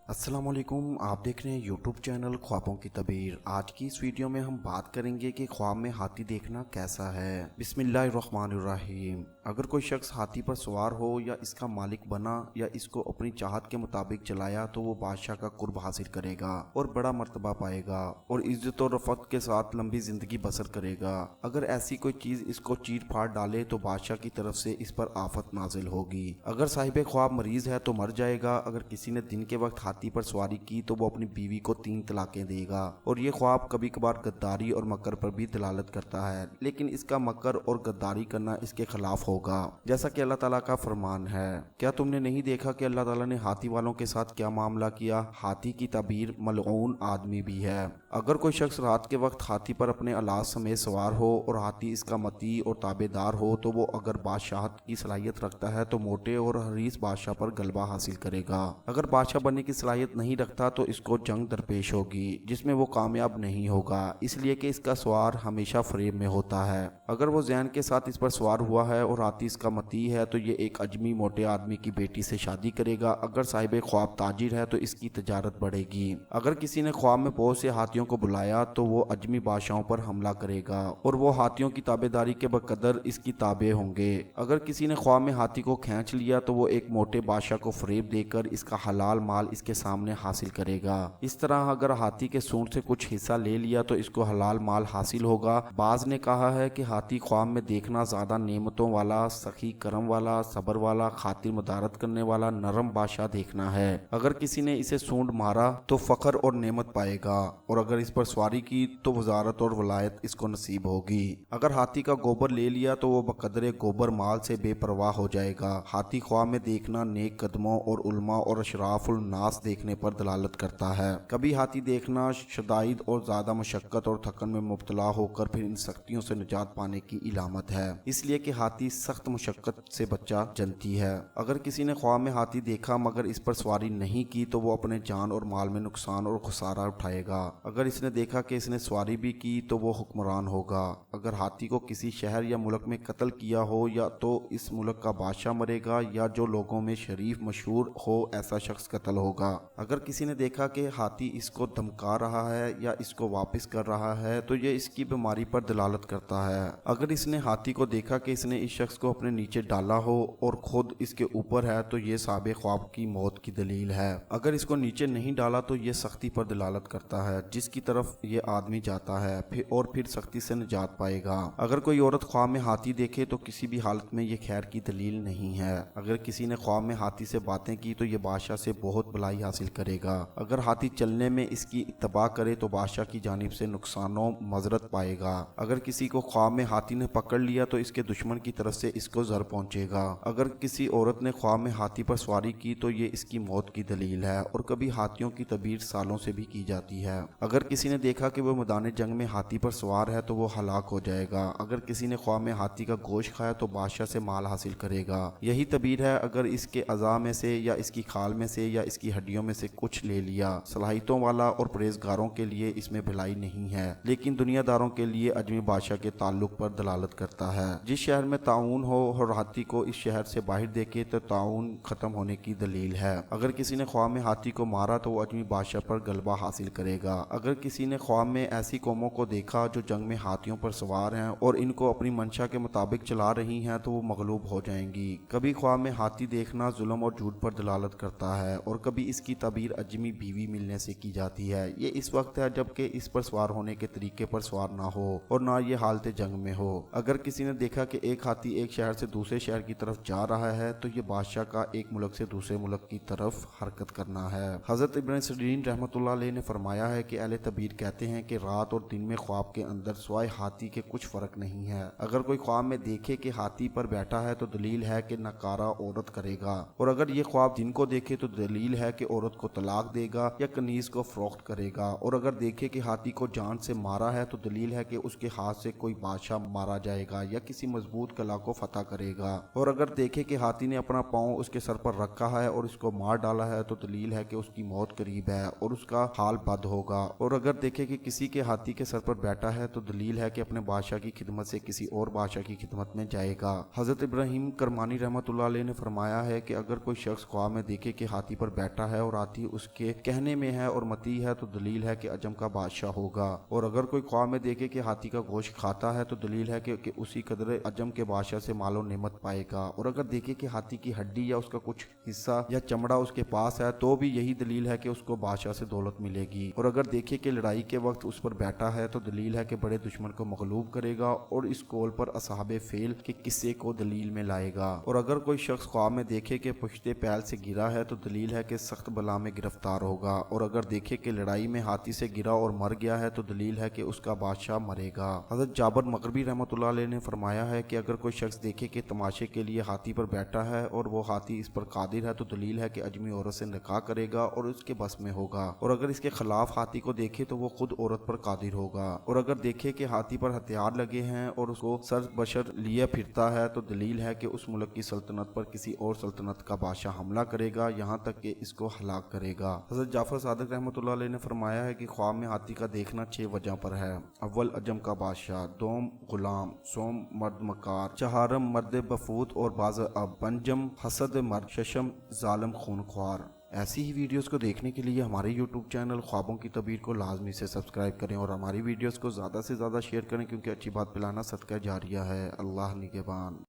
अस्सलाम वालेकुम। आप देख रहे हैं यूट्यूब चैनल ख्वाबों की तबीर। आज की इस वीडियो में हम बात करेंगे कि ख्वाब में हाथी देखना कैसा है। बिस्मिल्लाहिर्रहमानिर्रहीम। अगर कोई शख्स हाथी पर सवार हो या इसका मालिक बना या इसको अपनी चाहत के मुताबिक चलाया तो वो बादशाह का कुर्ब हासिल करेगा और बड़ा मर्तबा पाएगा और इज्जत और रफत के साथ लंबी जिंदगी बसर करेगा। अगर ऐसी कोई चीज इसको चीर फाड़ डाले तो बादशाह की तरफ से इस पर आफत नाजिल होगी। अगर साहिब ख्वाब मरीज है तो मर जाएगा। अगर किसी ने दिन के वक्त हाथी पर सवारी की तो वो अपनी बीवी को 3 तलाकें देगा। और ये ख्वाब कभी कभार गद्दारी और मकर पर भी दलालत करता है, लेकिन इसका मकर और गद्दारी करना इसके खिलाफ होगा, जैसा कि अल्लाह ताला का फरमान है। क्या तुमने नहीं देखा कि अल्लाह ताला ने हाथी वालों के साथ क्या मामला किया? हाथी की ताबीर मलऊन आदमी भी है। अगर कोई शख्स रात के वक्त हाथी पर अपने औलाद समेत सवार हो और हाथी इसका मती और ताबेदार हो तो वो अगर बादशाहत की सलाहियत रखता है तो मोटे और हरीस बादशाह पर गलबा हासिल करेगा। अगर बादशाह बनने की सलाहियत नहीं रखता तो इसको जंग दरपेश होगी जिसमें वो कामयाब नहीं होगा, इसलिए कि इसका सवार हमेशा फरेब में होता है। अगर वो जैन के साथ इस पर सवार हुआ है और हाथी इसका मती है तो ये एक अजमी मोटे आदमी की बेटी से शादी करेगा। अगर साहिब ख्वाब ताजिर है तो इसकी तजारत बढ़ेगी। अगर किसी ने ख्वाब में बहुत से हाथियों को बुलाया तो वो अजमी बादशाहों पर हमला करेगा और वो हाथियों की ताबेदारी के बकदर इसकी ताबे होंगे। अगर किसी ने ख्वाब में हाथी को खींच लिया तो वो एक मोटे बादशाह को फरेब देकर इसका हलाल माल इसके सामने हासिल करेगा। इस तरह अगर हाथी के सूंड से कुछ हिस्सा ले लिया तो इसको हलाल माल हासिल होगा। बाज ने कहा है कि हाथी ख्वाब में देखना ज्यादा नेमतों वाला, सखी करम वाला, सबर वाला, खातिर मदारत करने वाला नरम बादशाह देखना है। अगर किसी ने इसे सूंड मारा तो फखर और नेमत पाएगा और अगर इस पर सवारी की तो वजारत और वलायत इसको नसीब होगी। अगर हाथी का गोबर ले लिया तो वो बकदरे गोबर माल से बेपरवाह हो जाएगा। हाथी ख्वाब में देखना नेक कदमों और उलमा और अशराफुल नास देखने पर दलालत करता है। कभी हाथी देखना शदाइद और ज्यादा मशक्कत और थकन में मुब्तला होकर फिर इन सख्तियों से निजात पाने की इलामत है, इसलिए कि हाथी सख्त मुशक्कत से बच्चा जनती है। अगर किसी ने ख्वाब में हाथी देखा मगर इस पर सवारी नहीं की तो वो अपने जान और माल में नुकसान और खुसारा उठाएगा। अगर इसने देखा कि इसने सवारी भी की तो वो हुक्मरान होगा। अगर हाथी को किसी शहर या मुल्क में कत्ल किया हो या तो इस मुल्क का बादशाह मरेगा या जो लोगों में शरीफ मशहूर हो ऐसा शख्स कत्ल होगा। अगर किसी ने देखा कि हाथी इसको धमका रहा है या इसको वापस कर रहा है तो ये इसकी बीमारी पर दलालत करता है। अगर इसने हाथी को देखा कि इसने इस शख्स को अपने नीचे डाला हो और खुद इसके ऊपर है तो ये साबे ख्वाब की मौत की दलील है। अगर इसको नीचे नहीं डाला तो ये सख्ती पर दलालत करता है जिसकी तरफ ये आदमी जाता है फिर सख्ती से निजात पाएगा। अगर कोई औरत ख्वाब में हाथी देखे तो किसी भी हालत में ये खैर की दलील नहीं है। अगर किसी ने ख्वाब में हाथी से बातें की तो ये बादशाह से बहुत भलाई हासिल करेगा। अगर हाथी चलने में इसकी इत्तबा करे तो बादशाह की जानिब से नुकसानों मजरत पाएगा। अगर किसी को ख्वाब में हाथी ने पकड़ लिया तो इसके दुश्मन की तरफ से इसको जर पहुंचेगा। अगर किसी औरत ने ख्वाब में हाथी पर सवारी की तो ये इसकी मौत की दलील है और कभी हाथियों की तबीर सालों से भी की जाती है। अगर किसी ने देखा कि वो मैदान जंग में हाथी पर सवार है तो वो हलाक हो जाएगा। अगर किसी ने ख्वाब में हाथी का गोश्त खाया तो बादशाह से माल हासिल करेगा। यही तबीर है। अगर इसके अज़ा में से या इसकी खाल में से या इसकी हड्डियों में से कुछ ले लिया। सलाहितों वाला और परहेजगारों के लिए इसमें भलाई नहीं है, लेकिन दुनियादारों के लिए अजमी बादशाह के ताल्लुक पर दलालत करता है। जिस शहर में ताउन हो और हाथी को इस शहर से बाहर देखे तो ताउन खत्म होने की दलील है। अगर किसी ने ख्वाब में हाथी को मारा तो वो अजमी बादशाह पर गलबा हासिल करेगा। अगर किसी ने ख्वाब में ऐसी कौमों को देखा जो जंग में हाथियों पर सवार हैं और इनको अपनी मंशा के मुताबिक चला रही हैं तो वो मगलूब हो जाएंगी। कभी ख्वाब में हाथी देखना जुल्म और झूठ पर दलालत करता है और कभी इसकी ताबीर अजमी बीवी मिलने से की जाती है। ये इस वक्त है जबकि इस पर सवार होने के तरीके पर सवार ना हो और ना ये हालत जंग में हो। अगर किसी ने देखा कि एक हाथी एक शहर से दूसरे शहर की तरफ जा रहा है तो ये बादशाह का एक मुल्क से दूसरे मुल्क की तरफ हरकत करना है। हजरत इब्न सिरीन रहमतुल्लाह अलैह ने फरमाया है कि अहले तबीर कहते हैं कि रात और दिन में ख्वाब के अंदर सिवाय हाथी के कुछ फर्क नहीं है। अगर कोई ख्वाब में देखे कि हाथी पर बैठा है तो दलील है कि नकारा औरत करेगा और अगर ये ख्वाब दिन को देखे तो दलील है कि औरत को तलाक देगा या कनीज को फरोख्त करेगा और अगर देखे कि हाथी को जान से मारा है तो दलील है कि उसके हाथ से कोई बादशाह मारा जाएगा या किसी मजबूत कला को फतह करेगा और अगर देखे कि हाथी ने अपना पांव उसके सर पर रखा है और उसको मार डाला है तो दलील है कि उसकी मौत करीब है और उसका हाल बद होगा और अगर देखे कि किसी के हाथी के सर पर बैठा है तो दलील है कि अपने बादशाह की खिदमत से किसी और बादशाह की खिदमत में जाएगा। हजरत इब्राहिम करमानी रहमतुल्लाह अलैह ने फरमाया है कि अगर कोई शख्स ख्वाब में देखे कि हाथी पर बैठा है और हाथी उसके कहने में है और मती है तो दलील है कि अजम का बादशाह होगा। और अगर कोई ख्वाब में देखे कि हाथी का गोश्त खाता है तो दलील है कि उसी कदर अजम के बादशाह से मालो नेमत पाएगा। और अगर देखे कि हाथी की हड्डी या उसका कुछ हिस्सा या चमड़ा उसके पास है तो भी यही दलील है कि उसको बादशाह से दौलत मिलेगी। और अगर देखे कि लड़ाई के वक्त उस पर बैठा है तो दलील है कि बड़े दुश्मन को मगलूब करेगा और इस कौल पर असहाबे फेल के किस्से को दलील में लाएगा। और अगर कोई शख्स ख्वाब में देखे कि पुश्ते पैल से गिरा है तो दलील है कि सख्त बला में गिरफ्तार होगा। और अगर देखे कि लड़ाई में हाथी से गिरा और मर गया है तो दलील है कि उसका बादशाह मरेगा। हजरत जाबर मगरबी रहमतुल्लाह अलैह ने फरमाया है कि अगर कोई शख्स देखे कि तमाशे के लिए हाथी पर बैठा है और वो हाथी इस पर कादिर है तो दलील है कि अजमी औरत से निकाह करेगा और उसके बस में होगा। और अगर इसके खिलाफ हाथी को देखे तो वो खुद औरत पर कादिर होगा। और अगर देखे कि हाथी पर हथियार लगे हैं और उसको सर बशर लिए फिरता है तो दलील है कि उस मुल्क की सल्तनत पर किसी और सल्तनत का बादशाह हमला करेगा यहाँ तक कि इसको हलाक करेगा। हजरत जाफर सादिक रहमतुल्लाह अलैह ने फरमाया है कि ख्वाब में हाथी का देखना 6 वजह पर है। अव्वल अजम का बादशाह, दोम गुलाम, सोम मर्द मकार, चहारम मर्द बफूत और बाज अब, पंजम हसद मर्द, शशम जालिम खूनख्वार। ऐसी ही वीडियोस को देखने के लिए हमारे यूट्यूब चैनल ख्वाबों की तबीर को लाजमी से सब्सक्राइब करें और हमारी वीडियोस को ज़्यादा से ज़्यादा शेयर करें क्योंकि अच्छी बात फैलाना सदका जारिया है। अल्लाह निगहबान।